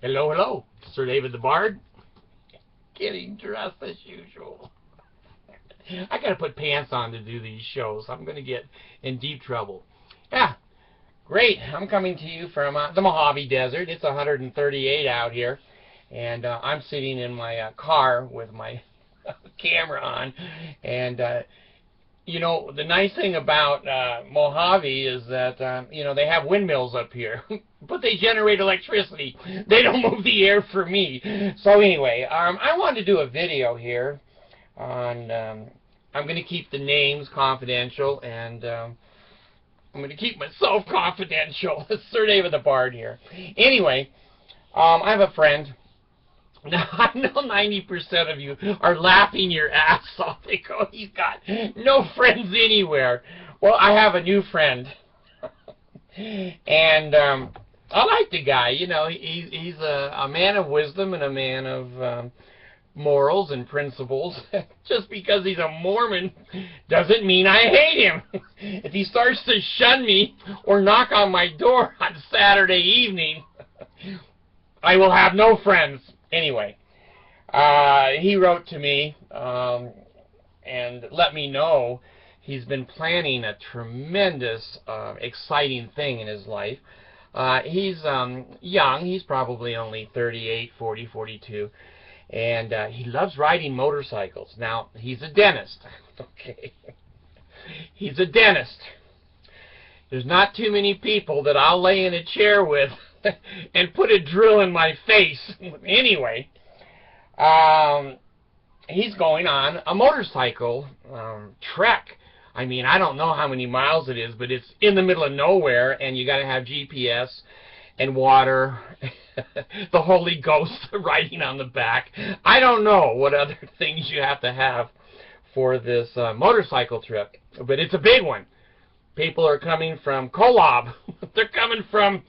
Hello, hello. Sir David the Bard. Getting dressed as usual. I gotta put pants on to do these shows. I'm gonna get in deep trouble. Yeah, great. I'm coming to you from the Mojave Desert. It's 138 out here, and I'm sitting in my car with my camera on. And you know, the nice thing about Mojave is that you know, they have windmills up here, but they generate electricity. They don't move the air for me. So anyway, I wanted to do a video here on. I'm going to keep the names confidential, and I'm going to keep myself confidential. Sir David the Bard here. Anyway, I have a friend. Now, I know 90% of you are laughing your ass off. They go, he's got no friends anywhere. Well, I have a new friend. And I like the guy. You know, he's a man of wisdom and a man of morals and principles. Just because he's a Mormon doesn't mean I hate him. If he starts to shun me or knock on my door on Saturday evening, I will have no friends. Anyway, he wrote to me and let me know he's been planning a tremendous, exciting thing in his life. He's young. He's probably only 38, 40, 42. And he loves riding motorcycles. Now, he's a dentist. Okay. He's a dentist. There's not too many people that I'll lay in a chair with and put a drill in my face. Anyway, he's going on a motorcycle trek. I mean, I don't know how many miles it is, but it's in the middle of nowhere, and you got to have GPS and water, the Holy Ghost riding on the back. I don't know what other things you have to have for this motorcycle trip, but it's a big one. People are coming from Kolob. They're coming from,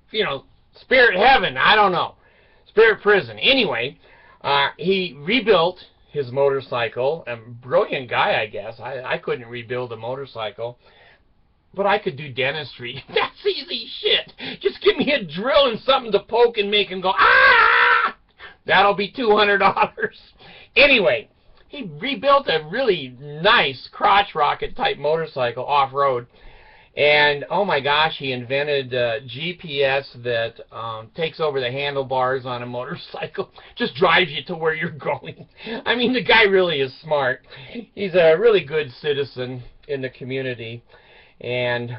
you know, Spirit Heaven. I don't know. Spirit Prison. Anyway, he rebuilt his motorcycle. A brilliant guy, I guess. I couldn't rebuild a motorcycle, but I could do dentistry. That's easy shit. Just give me a drill and something to poke and make him go, ah! That'll be $200. Anyway, he rebuilt a really nice crotch rocket type motorcycle off-road. And, oh my gosh, he invented GPS that takes over the handlebars on a motorcycle. Just drives you to where you're going. I mean, the guy really is smart. He's a really good citizen in the community. And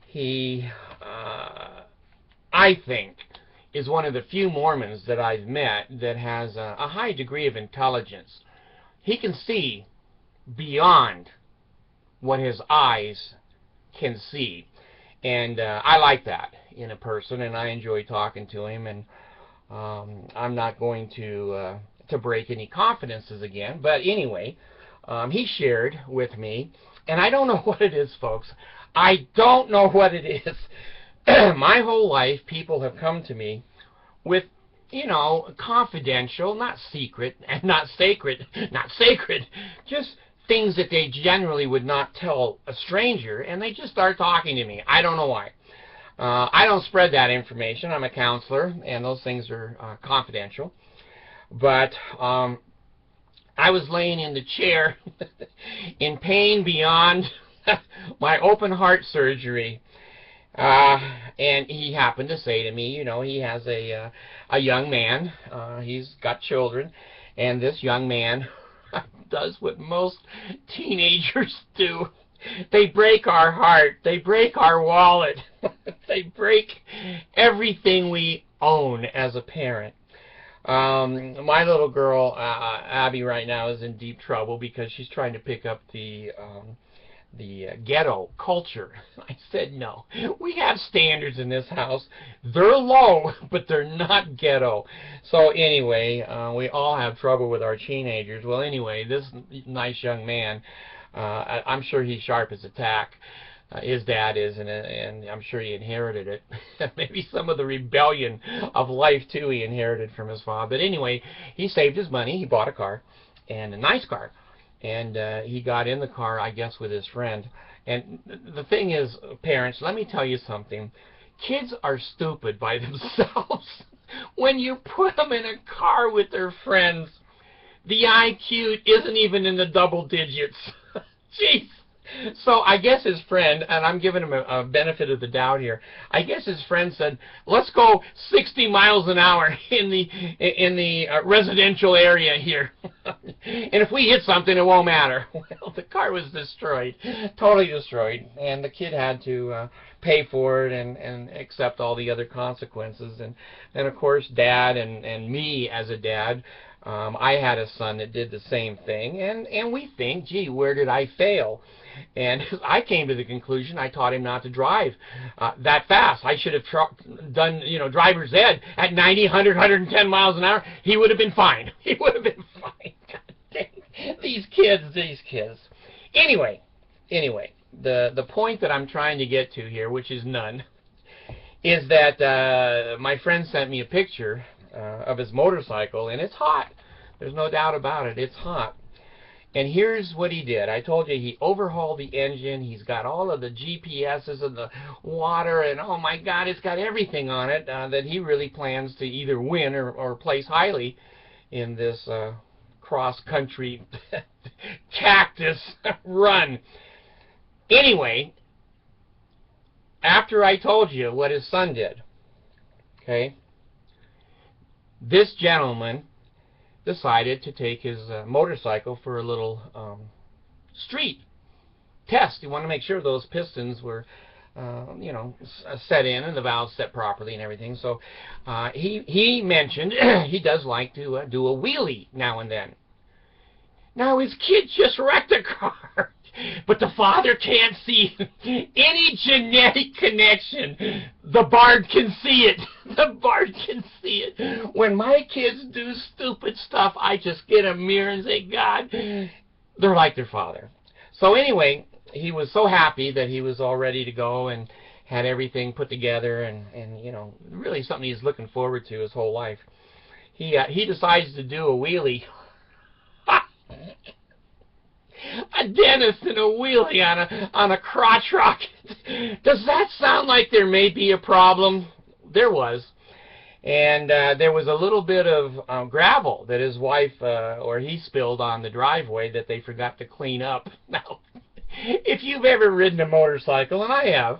he, I think, is one of the few Mormons that I've met that has a high degree of intelligence. He can see beyond what his eyes can see, and I like that in a person, and I enjoy talking to him. And I'm not going to break any confidences again, but anyway, he shared with me, and I don't know what it is, folks. I don't know what it is. My whole life, people have come to me with, you know, confidential, not secret, and not sacred, just things that they generally would not tell a stranger, and they just start talking to me. I don't know why. I don't spread that information. I'm a counselor, and those things are confidential. But I was laying in the chair in pain beyond my open heart surgery, and he happened to say to me, you know, he has a young man. He's got children, and this young man does what most teenagers do. They break our heart. They break our wallet. They break everything we own as a parent. My little girl, Abby, right now is in deep trouble because she's trying to pick up the ghetto culture. I said, no. We have standards in this house. They're low, but they're not ghetto. So anyway, we all have trouble with our teenagers. Well, anyway, this nice young man, I'm sure he's sharp as a tack. His dad is, and I'm sure he inherited it. Maybe some of the rebellion of life, too, he inherited from his father. But anyway, he saved his money. He bought a car, and a nice car. And he got in the car, I guess, with his friend. And the thing is, parents, let me tell you something. kids are stupid by themselves. When you put them in a car with their friends, the IQ isn't even in the double digits. Jeez. So I guess his friend, and I'm giving him a benefit of the doubt here, I guess his friend said, let's go 60 miles an hour in the residential area here. And if we hit something, it won't matter. Well, the car was destroyed, totally destroyed, and the kid had to pay for it and accept all the other consequences. And of course, Dad and me as a dad, I had a son that did the same thing, and we think, gee, where did I fail? And I came to the conclusion I taught him not to drive that fast. I should have done, driver's ed at 90, 100, 110 miles an hour. He would have been fine. He would have been fine. God dang. These kids. Anyway, the point that I'm trying to get to here, which is none, is that my friend sent me a picture of his motorcycle, and it's hot. There's no doubt about it. It's hot. And here's what he did. I told you he overhauled the engine. He's got all of the GPSs and the water, and oh my God, it's got everything on it that he really plans to either win or place highly in this cross-country cactus run. Anyway, after I told you what his son did, okay, this gentleman decided to take his motorcycle for a little street test. He wanted to make sure those pistons were, set in and the valves set properly and everything. So he mentioned he does like to do a wheelie now and then. Now his kid just wrecked a car. But the father can't see any genetic connection. The Bard can see it. The Bard can see it. When my kids do stupid stuff, I just get a mirror and say, God, they're like their father. So anyway, he was so happy that he was all ready to go and had everything put together and really something he's looking forward to his whole life. He decides to do a wheelie. A dentist and a wheelie on a crotch rocket. Does that sound like there may be a problem? There was. And there was a little bit of gravel that his wife or he spilled on the driveway that they forgot to clean up. Now, if you've ever ridden a motorcycle, and I have,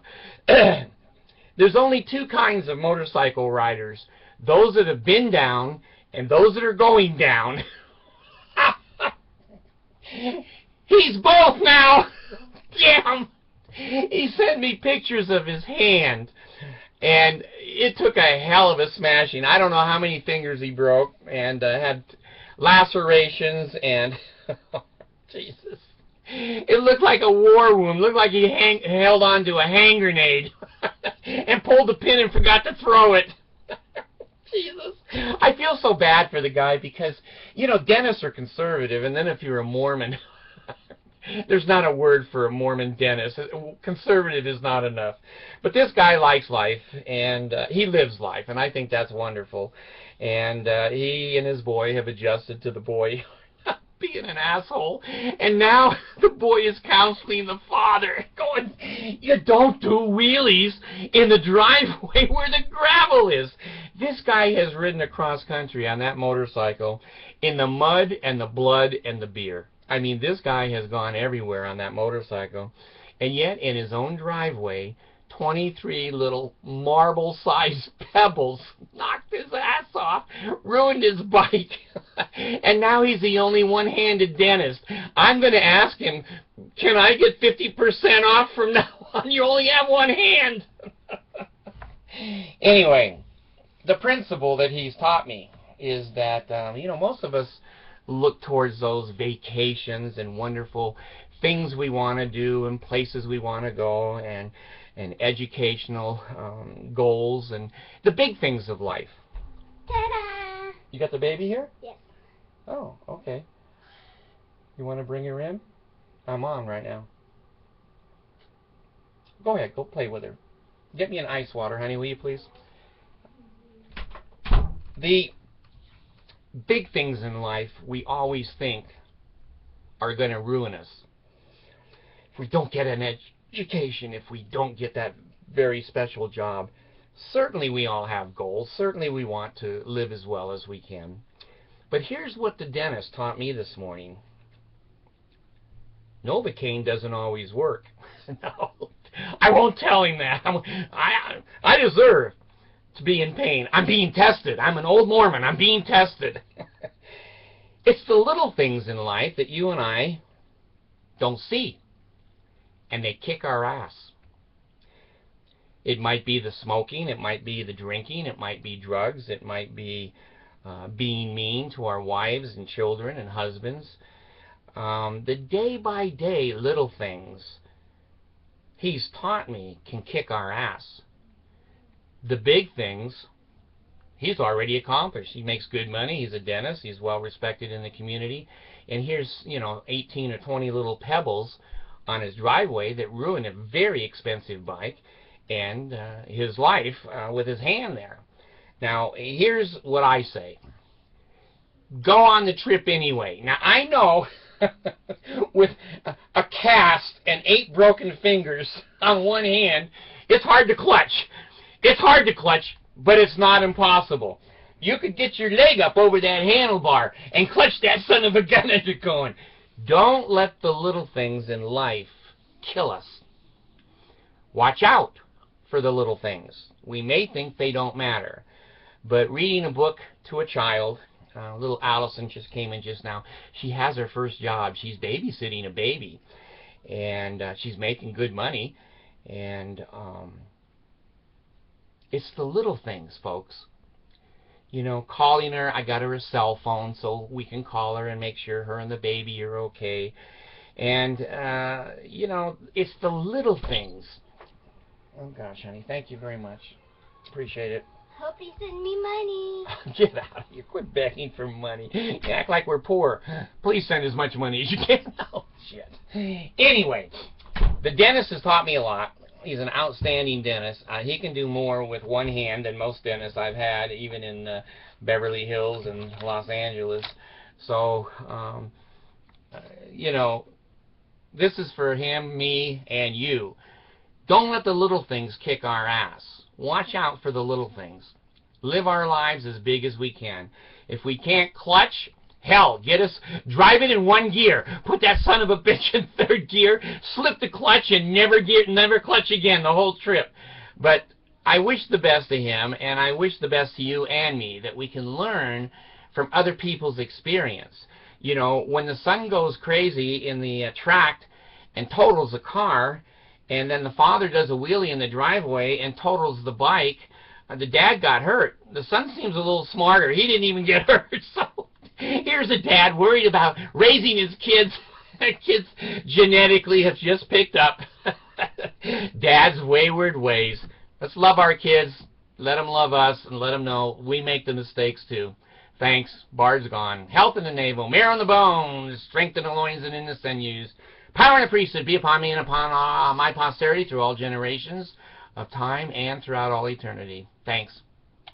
there's only two kinds of motorcycle riders. Those that have been down and those that are going down. He's both now. Damn. He sent me pictures of his hand, and it took a hell of a smashing. I don't know how many fingers he broke, and had lacerations, and Jesus. It looked like a war wound. It looked like he held on to a hand grenade and pulled the pin and forgot to throw it. Jesus. I feel so bad for the guy because, dentists are conservative, and then if you're a Mormon, there's not a word for a Mormon dentist. Conservative is not enough. But this guy likes life, and he lives life, and I think that's wonderful. And he and his boy have adjusted to the boy being an asshole. And now the boy is counseling the father, going, you don't do wheelies in the driveway where the gravel is. This guy has ridden across country on that motorcycle in the mud and the blood and the beer. I mean, this guy has gone everywhere on that motorcycle, and yet in his own driveway, 23 little marble-sized pebbles knocked his ass off, ruined his bike, and now he's the only one-handed dentist. I'm going to ask him, can I get 50% off from now on? You only have one hand. Anyway, the principle that he's taught me is that, most of us look towards those vacations and wonderful things we want to do and places we want to go and educational goals and the big things of life. Ta-da! You got the baby here? Yes. Oh, okay. You want to bring her in? I'm on right now. Go ahead, go play with her. Get me an ice water, honey, will you please? The big things in life we always think are going to ruin us. If we don't get an education, if we don't get that very special job, Certainly we all have goals. Certainly we want to live as well as we can. But here's what the dentist taught me this morning. Novocaine doesn't always work. No, I won't tell him that. I deserve to be in pain. I'm being tested. I'm an old Mormon. I'm being tested. It's the little things in life that you and I don't see, and they kick our ass. It might be the smoking, it might be the drinking, it might be drugs, it might be being mean to our wives and children and husbands. The day-by-day little things he's taught me can kick our ass. The big things he's already accomplished. He makes good money. He's a dentist. He's well respected in the community. And here's, 18 or 20 little pebbles on his driveway that ruin a very expensive bike and his life with his hand there. Now, here's what I say. Go on the trip anyway. Now, I know with a cast and 8 broken fingers on one hand, it's hard to clutch. It's hard to clutch, but it's not impossible. You could get your leg up over that handlebar and clutch that son of a gun as you're going. Don't let the little things in life kill us. Watch out for the little things. We may think they don't matter, but reading a book to a child, little Allison just came in just now. She has her first job. She's babysitting a baby, and she's making good money, and it's the little things, folks. Calling her, I got her a cell phone so we can call her and make sure her and the baby are okay. And, it's the little things. Oh, gosh, honey, thank you very much. Appreciate it. Hope you send me money. Get out of here. Quit begging for money. You act like we're poor. Please send as much money as you can. Oh, shit. Anyway, the dentist has taught me a lot. He's an outstanding dentist. He can do more with one hand than most dentists I've had, even in Beverly Hills and Los Angeles. So, this is for him, me, and you. Don't let the little things kick our ass. Watch out for the little things. Live our lives as big as we can. If we can't clutch, hell, drive it in 1 gear. Put that son of a bitch in 3rd gear, slip the clutch, and never clutch again the whole trip. But I wish the best to him, and I wish the best to you and me, that we can learn from other people's experience. When the son goes crazy in the tract and totals a car, and then the father does a wheelie in the driveway and totals the bike, the dad got hurt. The son seems a little smarter. He didn't even get hurt. So here's a dad worried about raising his kids. Kids genetically have just picked up Dad's wayward ways. Let's love our kids. Let them love us, and let them know we make the mistakes too. Thanks. Bard's gone. Health in the navel, marrow in the bones, strength in the loins and in the sinews. Power in the priesthood be upon me and upon my posterity through all generations of time and throughout all eternity. Thanks.